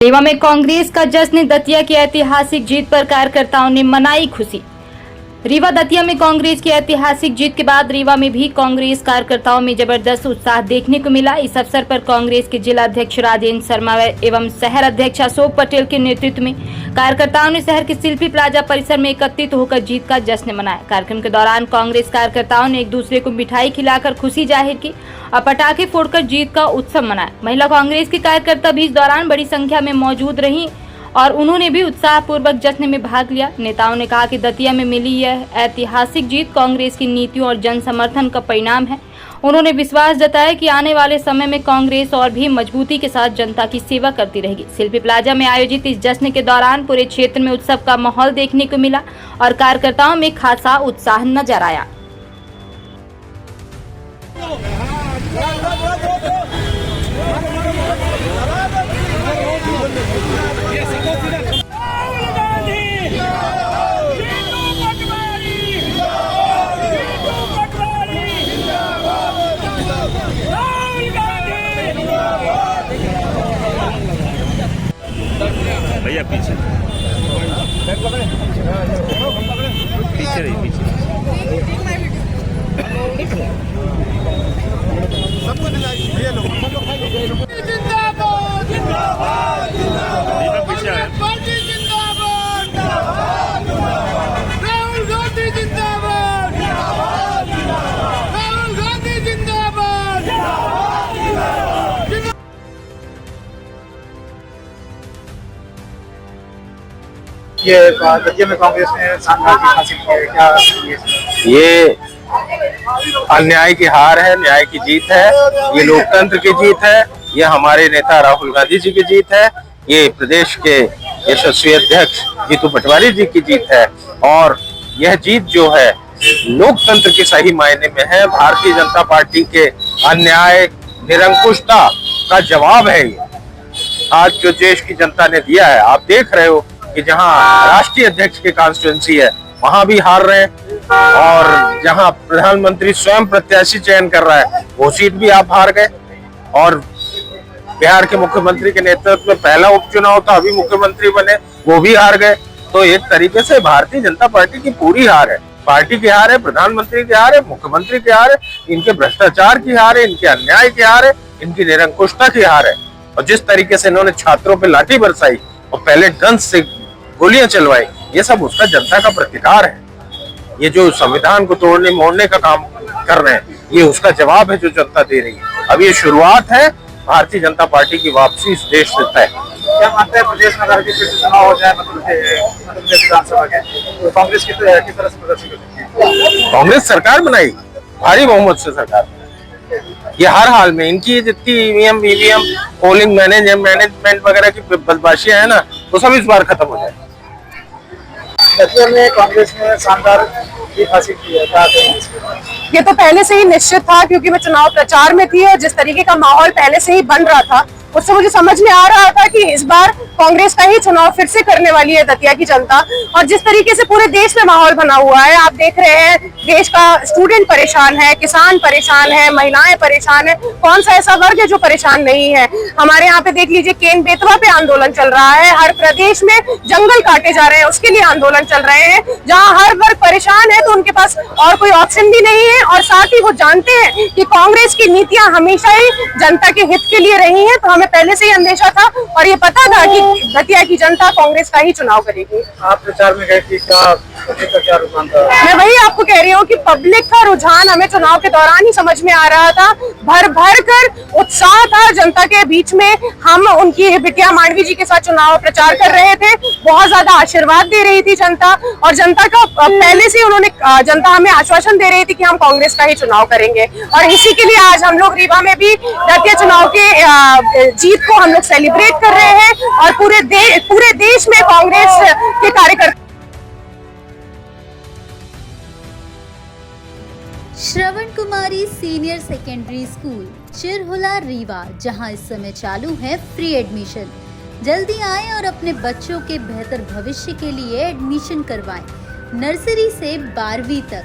रीवा में कांग्रेस का जश्न, दतिया की ऐतिहासिक जीत पर कार्यकर्ताओं ने मनाई खुशी। रीवा दतिया में कांग्रेस की ऐतिहासिक जीत के बाद रीवा में भी कांग्रेस कार्यकर्ताओं में जबरदस्त उत्साह देखने को मिला। इस अवसर पर कांग्रेस के जिला अध्यक्ष राजेंद्र शर्मा एवं शहर अध्यक्ष अशोक पटेल के नेतृत्व में कार्यकर्ताओं ने शहर के शिल्पी प्लाजा परिसर में एकत्रित होकर जीत का जश्न मनाया। कार्यक्रम के दौरान कांग्रेस कार्यकर्ताओं ने एक दूसरे को मिठाई खिलाकर खुशी जाहिर की और पटाखे फोड़कर जीत का उत्सव मनाया। महिला कांग्रेस के कार्यकर्ता भी इस दौरान बड़ी संख्या में मौजूद रहीं और उन्होंने भी उत्साहपूर्वक जश्न में भाग लिया। नेताओं ने कहा कि दतिया में मिली यह ऐतिहासिक जीत कांग्रेस की नीतियों और जन समर्थन का परिणाम है। उन्होंने विश्वास जताया कि आने वाले समय में कांग्रेस और भी मजबूती के साथ जनता की सेवा करती रहेगी। शिल्पी प्लाजा में आयोजित इस जश्न के दौरान पूरे क्षेत्र में उत्सव का माहौल देखने को मिला और कार्यकर्ताओं में खासा उत्साह नजर आया। भैया पीछे पीछे रही पीछे सबको भैया लोग जिंदाबाद जिंदाबाद जिंदाबाद पीछे आए जिंदाबाद राहुल गांधी जिंदाबाद राहुल गांधी जिंदाबाद। ये दतिया में कांग्रेस ने शानदार जीत हासिल की है, क्या ये अन्याय की हार है, न्याय की जीत है, ये लोकतंत्र की जीत है, ये हमारे नेता राहुल गांधी जी की जीत है, ये प्रदेश के यशस्वी अध्यक्ष जीतू पटवारी जी की जीत है और यह जीत जो है लोकतंत्र के सही मायने में है। भारतीय जनता पार्टी के अन्याय निरंकुशता का जवाब है ये आज जो देश की जनता ने दिया है। आप देख रहे हो कि जहां राष्ट्रीय अध्यक्ष की कॉन्स्टिट्यूंसी है वहां भी हार रहे हैं और जहां प्रधानमंत्री स्वयं प्रत्याशी चयन कर रहा है वो सीट भी आप हार गए और बिहार के मुख्यमंत्री के नेतृत्व में पहला उपचुनाव था, अभी मुख्यमंत्री बने, वो भी हार गए। तो एक तरीके से भारतीय जनता पार्टी की पूरी हार है, पार्टी की हार है, प्रधानमंत्री की हार है, मुख्यमंत्री की हार है, इनके भ्रष्टाचार की हार है, इनके अन्याय की हार है, इनकी निरंकुशता की हार है। और जिस तरीके से इन्होंने छात्रों पर लाठी बरसाई और पहले गन्स से गोलियां चलवाई, ये सब उसका जनता का प्रतिकार है। ये जो संविधान को तोड़ने मोड़ने का काम कर रहे हैं ये उसका जवाब है जो जनता दे रही है। अब ये शुरुआत है भारतीय जनता पार्टी की वापसी इस देश से तय। क्या मानते हैं प्रदेश में अगर फिर चुनाव हो जाए मतलब विधानसभा के तो कांग्रेस किस तरह से प्रदर्शन कर सकती है? कांग्रेस सरकार बनाई भारी बहुमत से सरकार, ये हर हाल में इनकी जितनी ईवीएम पोलिंग मैनेजमेंट वगैरह की बदमाशियां है ना वो सब इस बार खत्म हो जाए। दतिया में कांग्रेस ने शानदार जीत हासिल की है, क्या कहेंगे इसके बारे में? ये तो पहले से ही निश्चित था क्योंकि मैं चुनाव प्रचार में थी और जिस तरीके का माहौल पहले से ही बन रहा था उससे मुझे समझ में आ रहा था कि इस बार कांग्रेस का ही चुनाव फिर से करने वाली है दतिया की जनता। और जिस तरीके से पूरे देश में माहौल बना हुआ है, आप देख रहे हैं देश का स्टूडेंट परेशान है, किसान परेशान है, महिलाएं परेशान है, कौन सा ऐसा वर्ग है जो परेशान नहीं है। हमारे यहाँ पे देख लीजिए केन बेतवा पे आंदोलन चल रहा है, हर प्रदेश में जंगल काटे जा रहे हैं उसके लिए आंदोलन चल रहे हैं। जहाँ हर वर्ग परेशान है तो उनके पास और कोई ऑप्शन भी नहीं है और साथ ही वो जानते हैं कि कांग्रेस की नीतियां हमेशा ही जनता के हित के लिए रही हैं। तो हमें पहले से ही अंदेशा था और ये पता था कि दतिया की जनता कांग्रेस का ही चुनाव करेगी। आप प्रचार में गए थी, क्या रुझान था? मैं वही आपको कह रही हूँ कि पब्लिक का रुझान हमें चुनाव के दौरान ही समझ में आ रहा था। भर भर कर उत्साह था जनता के बीच में। हम उनकी बिटिया मांडवी जी के साथ चुनाव प्रचार कर रहे थे, बहुत ज्यादा आशीर्वाद दे रही थी जनता और जनता का पहले से उन्होंने जनता हमें आश्वासन दे रही थी कि हम कांग्रेस का ही चुनाव करेंगे और इसी के लिए आज हम लोग रीवा में भी दतिया चुनाव के जीत को हम लोग सेलिब्रेट कर रहे हैं और पूरे देश में कांग्रेस के कार्यकर्ता। श्रवण कुमारी senior secondary school Chirhula Rewa, जहां इस समय चालू है फ्री एडमिशन। जल्दी आएं और अपने बच्चों के बेहतर भविष्य के लिए एडमिशन करवाएं। नर्सरी से 12वीं तक